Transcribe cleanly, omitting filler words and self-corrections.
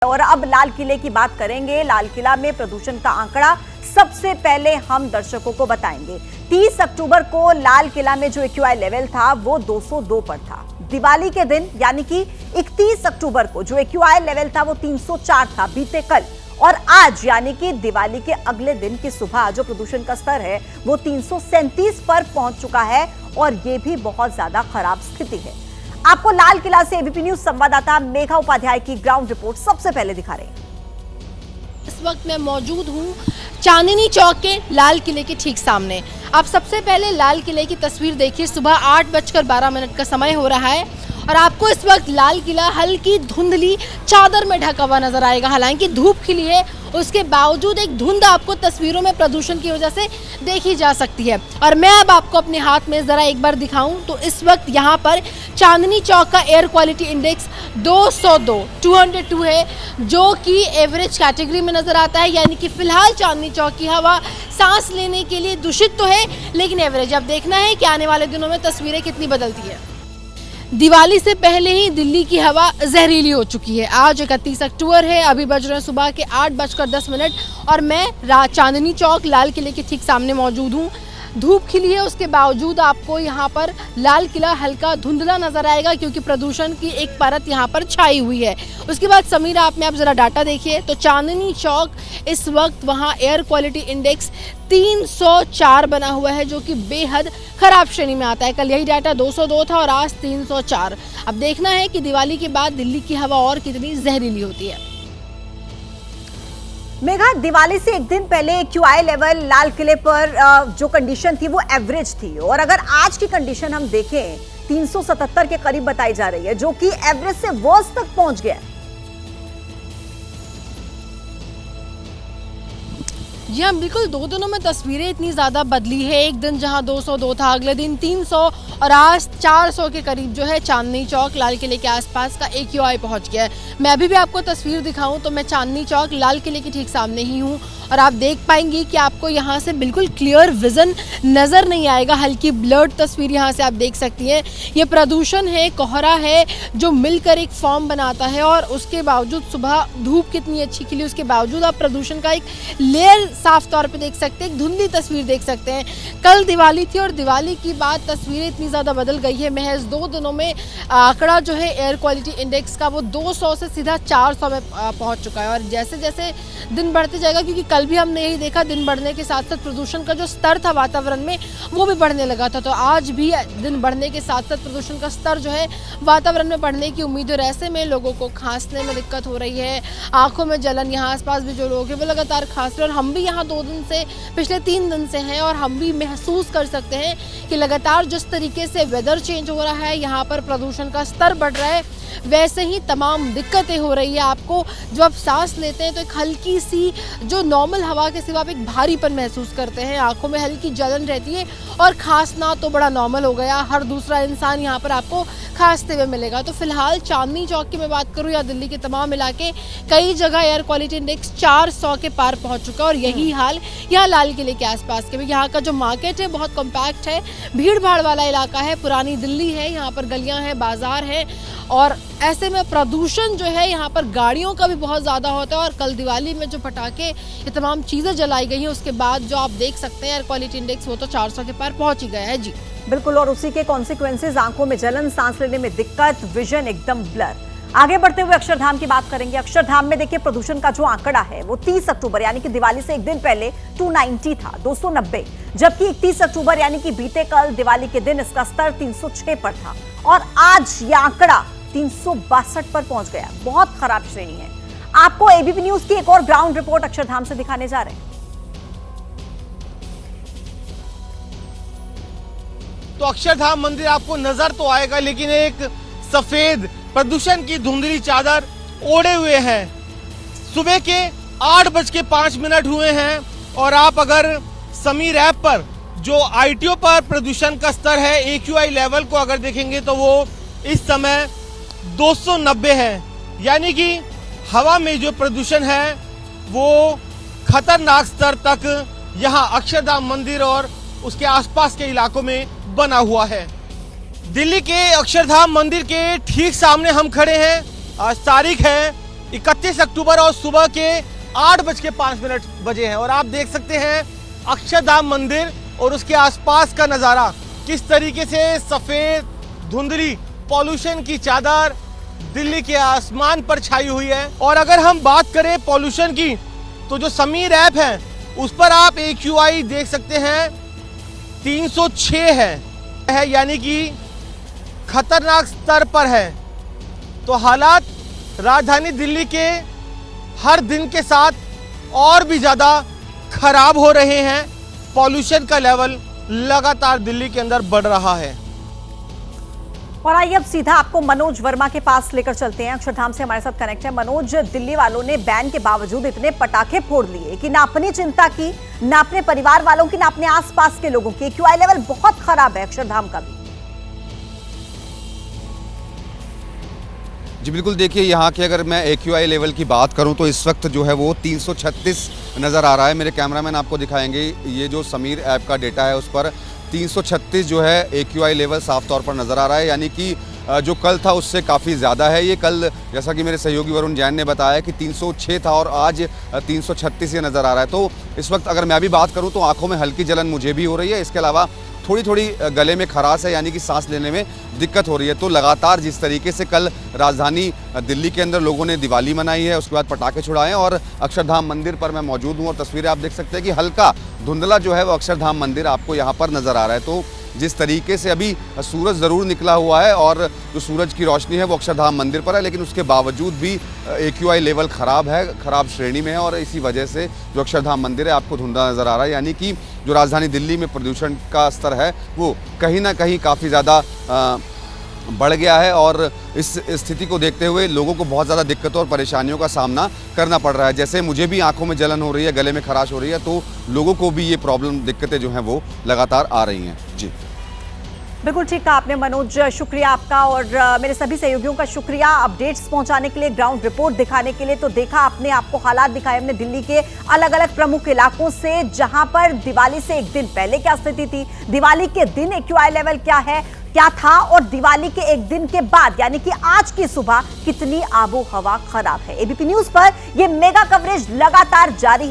और अब लाल किले की बात करेंगे। लाल किला में प्रदूषण का आंकड़ा सबसे पहले हम दर्शकों को बताएंगे। 30 अक्टूबर को लाल किला में जो एक्यूआई लेवल था वो 202 पर था। दिवाली के दिन यानी कि 31 अक्टूबर को जो एक्यूआई लेवल था वो 304 था बीते कल, और आज यानी कि दिवाली के अगले दिन की सुबह जो प्रदूषण का स्तर है वो 337 पर पहुंच चुका है, और ये भी बहुत ज्यादा खराब स्थिति है। आपको लाल किला से एबीपी न्यूज संवाददाता मेघा उपाध्याय की ग्राउंड रिपोर्ट सबसे पहले दिखा रहे हैं। इस वक्त मैं मौजूद हूँ चांदनी चौक के लाल किले के ठीक सामने। आप सबसे पहले लाल किले की तस्वीर देखिए। सुबह 8:12 का समय हो रहा है और आपको इस वक्त लाल किला हल्की धुंधली चादर में ढका हुआ नजर आएगा। हालांकि धूप खिली है, उसके बावजूद एक धुंध आपको तस्वीरों में प्रदूषण की वजह से देखी जा सकती है। और मैं अब आपको अपने हाथ में जरा एक बार दिखाऊं तो इस वक्त यहाँ पर चांदनी चौक का एयर क्वालिटी इंडेक्स 202 है, जो कि एवरेज कैटेगरी में नजर आता है। यानी कि फिलहाल चांदनी चौक की हवा सांस लेने के लिए दूषित तो है, लेकिन एवरेज। अब देखना है कि आने वाले दिनों में तस्वीरें कितनी बदलती है। दिवाली से पहले ही दिल्ली की हवा जहरीली हो चुकी है। आज 31 अक्टूबर है, अभी बज रहे हैं सुबह के 8:10 और मैं चांदनी चौक लाल किले के ठीक सामने मौजूद हूँ। धूप खिली है, उसके बावजूद आपको यहाँ पर लाल किला हल्का धुंधला नजर आएगा, क्योंकि प्रदूषण की एक परत यहाँ पर छाई हुई है। उसके बाद समीर आप में आप जरा डाटा देखिए तो चांदनी चौक इस वक्त वहाँ एयर क्वालिटी इंडेक्स 304 बना हुआ है, जो कि बेहद खराब श्रेणी में आता है। कल यही डाटा 202 था और आज 304। अब देखना है कि दिवाली के बाद दिल्ली की हवा और कितनी जहरीली होती है। मेघा, दिवाली से एक दिन पहले एक्यूआई लेवल लाल किले पर जो कंडीशन थी वो एवरेज थी, और अगर आज की कंडीशन हम देखें 377 के करीब बताई जा रही है, जो कि एवरेज से वर्स्ट तक पहुंच गया है। जी हाँ, बिल्कुल। 2 दिनों में तस्वीरें इतनी ज़्यादा बदली है। एक दिन जहां 202 था, अगले दिन 300 और आज 400 के करीब जो है चांदनी चौक लाल किले के आसपास का एक्यूआई पहुंच गया है। मैं अभी भी आपको तस्वीर दिखाऊं तो मैं चांदनी चौक लाल किले के ठीक सामने ही हूं, और आप देख पाएंगे कि आपको यहां से बिल्कुल क्लियर विजन नज़र नहीं आएगा। हल्की ब्लर्ड तस्वीर यहां से आप देख सकती हैं। ये प्रदूषण है, कोहरा है, जो मिलकर एक फॉर्म बनाता है, और उसके बावजूद सुबह धूप कितनी अच्छी खिली, उसके बावजूद आप प्रदूषण का एक लेयर साफ तौर पे देख सकते हैं, एक धुंधली तस्वीर देख सकते हैं। कल दिवाली थी और दिवाली की बाद तस्वीरें इतनी ज़्यादा बदल गई है। महज 2 दिनों में आंकड़ा जो है एयर क्वालिटी इंडेक्स का वो 200 से सीधा 400 में पहुंच चुका है। और जैसे जैसे दिन बढ़ते जाएगा, क्योंकि कल भी हमने यही देखा, दिन बढ़ने के साथ साथ प्रदूषण का जो स्तर था वातावरण में वो भी बढ़ने लगा था। तो आज भी दिन बढ़ने के साथ साथ प्रदूषण का स्तर जो है वातावरण में बढ़ने की उम्मीद है। और ऐसे में लोगों को खांसने में दिक्कत हो रही है, आंखों में जलन। यहाँ आसपास भी जो लोग हैं वो लगातार खांस रहे हैं, और हम भी यहाँ 2 दिन से, पिछले 3 दिन से हैं, और हम भी महसूस कर सकते हैं कि लगातार जिस तरीके से वेदर चेंज हो रहा है, यहाँ पर प्रदूषण का स्तर बढ़ रहा है, वैसे ही तमाम दिक्कतें हो रही है। आपको जब आप सांस लेते हैं तो एक हल्की सी जो नॉर्मल हवा के सिवा आप एक भारीपन महसूस करते हैं, आंखों में हल्की जलन रहती है, और खांसना तो बड़ा नॉर्मल हो गया। हर दूसरा इंसान यहाँ पर आपको खांसते हुए मिलेगा। तो फिलहाल चांदनी चौक की मैं बात करूँ या दिल्ली के तमाम इलाके, कई जगह एयर क्वालिटी इंडेक्स 400 के पार पहुँच चुका है। और यही हाल यहाँ लाल किले के आसपास के भी। यहाँ का जो मार्केट है बहुत कॉम्पैक्ट है, भीड़ भाड़ वाला इलाका है, पुरानी दिल्ली है, यहाँ पर गलियाँ हैं, बाजार हैं, और ऐसे में प्रदूषण जो है यहाँ पर गाड़ियों का भी बहुत ज़्यादा होता है। और कल दिवाली में जो पटाखे, ये तमाम चीज़ें जलाई गई हैं, उसके बाद जो आप देख सकते हैं एयर क्वालिटी इंडेक्स वो तो 400 के पार पहुँच ही गया है। जी बिल्कुल, और उसी के कॉन्सिक्वेंसेज आंखों में जलन, सांस लेने में दिक्कत, विजन एकदम ब्लर। आगे बढ़ते हुए अक्षरधाम की बात करेंगे। अक्षरधाम में देखिए प्रदूषण का जो आंकड़ा है वो 30 अक्टूबर यानी कि दिवाली से एक दिन पहले 290 था, 290, जबकि 31 अक्टूबर यानी कि बीते कल दिवाली के दिन इसका स्तर 306 पर था, और आज ये आंकड़ा 362 पर पहुंच गया। बहुत खराब श्रेणी है। आपको एबीपी न्यूज की एक और ग्राउंड रिपोर्ट अक्षरधाम से दिखाने जा रहे हैं। तो अक्षरधाम मंदिर आपको नजर तो आएगा, लेकिन एक सफेद प्रदूषण की धुंधली चादर ओढ़े हुए हैं। सुबह के 8:05 हुए हैं, और आप अगर समीर ऐप पर जो आईटीओ पर प्रदूषण का स्तर है, एक्यूआई लेवल को अगर देखेंगे तो वो इस समय 290 है। यानी कि हवा में जो प्रदूषण है वो खतरनाक स्तर तक यहाँ अक्षरधाम मंदिर और उसके आसपास के इलाकों में बना हुआ है। दिल्ली के अक्षरधाम मंदिर के ठीक सामने हम खड़े हैं। आज तारीख है 31 अक्टूबर और सुबह के 8:05 बजे हैं और आप देख सकते हैं अक्षरधाम मंदिर और उसके आसपास का नज़ारा, किस तरीके से सफ़ेद धुंधली पॉल्यूशन की चादर दिल्ली के आसमान पर छाई हुई है। और अगर हम बात करें पॉल्यूशन की, तो जो समीर ऐप है उस पर आप AQI देख सकते हैं 306 है, यानी कि खतरनाक स्तर पर है। तो हालात राजधानी दिल्ली के हर दिन के साथ और भी ज़्यादा खराब हो रहे हैं। पॉल्यूशन का लेवल लगातार दिल्ली के अंदर बढ़ रहा है। और आइए अब सीधा आपको मनोज वर्मा के पास लेकर चलते हैं। अक्षरधाम से हमारे साथ कनेक्ट है मनोज। दिल्ली वालों ने बैन के बावजूद इतने पटाखे फोड़ लिए कि ना अपनी चिंता की, ना अपने परिवार वालों की, ना अपने आसपास के लोगों की। AQI लेवल बहुत खराब है अक्षरधाम का भी। जी बिल्कुल, देखिए यहाँ के अगर मैं AQI लेवल की बात करूँ तो इस वक्त जो है वो 336 नज़र आ रहा है। मेरे कैमरामैन आपको दिखाएंगे, ये जो समीर ऐप का डेटा है उस पर 336 जो है AQI लेवल साफ तौर पर नज़र आ रहा है, यानी कि जो कल था उससे काफ़ी ज़्यादा है। ये कल जैसा कि मेरे सहयोगी वरुण जैन ने बताया कि 306 था और आज 336 ये नज़र आ रहा है। तो इस वक्त अगर मैं भी बात करूँ तो आँखों में हल्की जलन मुझे भी हो रही है। इसके अलावा थोड़ी थोड़ी गले में खराश है, यानी कि सांस लेने में दिक्कत हो रही है। तो लगातार जिस तरीके से कल राजधानी दिल्ली के अंदर लोगों ने दिवाली मनाई है, उसके बाद पटाखे छुड़ाए और अक्षरधाम मंदिर पर मैं मौजूद हूँ और तस्वीरें आप देख सकते हैं कि हल्का धुंधला जो है वो अक्षरधाम मंदिर आपको यहाँ पर नज़र आ रहा है। तो जिस तरीके से अभी सूरज ज़रूर निकला हुआ है और जो सूरज की रोशनी है वो अक्षरधाम मंदिर पर है, लेकिन उसके बावजूद भी AQI लेवल ख़राब है, ख़राब श्रेणी में है और इसी वजह से जो अक्षरधाम मंदिर है आपको धुंधला नज़र आ रहा है। यानी कि जो राजधानी दिल्ली में प्रदूषण का स्तर है वो कहीं ना कहीं काफ़ी ज़्यादा बढ़ गया है और इस स्थिति को देखते हुए लोगों को बहुत ज़्यादा दिक्कतों और परेशानियों का सामना करना पड़ रहा है। जैसे मुझे भी आंखों में जलन हो रही है, गले में खराश हो रही है, तो लोगों को भी ये प्रॉब्लम, दिक्कतें जो हैं वो लगातार आ रही हैं। जी बिल्कुल ठीक कहा आपने मनोज, शुक्रिया आपका और मेरे सभी सहयोगियों का शुक्रिया अपडेट्स पहुंचाने के लिए, ग्राउंड रिपोर्ट दिखाने के लिए। तो देखा आपने, आपको हालात दिखाए हमने दिल्ली के अलग अलग प्रमुख इलाकों से, जहां पर दिवाली से एक दिन पहले क्या स्थिति थी, दिवाली के दिन AQI लेवल क्या था और दिवाली के एक दिन के बाद यानी कि आज की सुबह कितनी आबो हवा खराब है। ABP न्यूज पर यह मेगा कवरेज लगातार जारी है।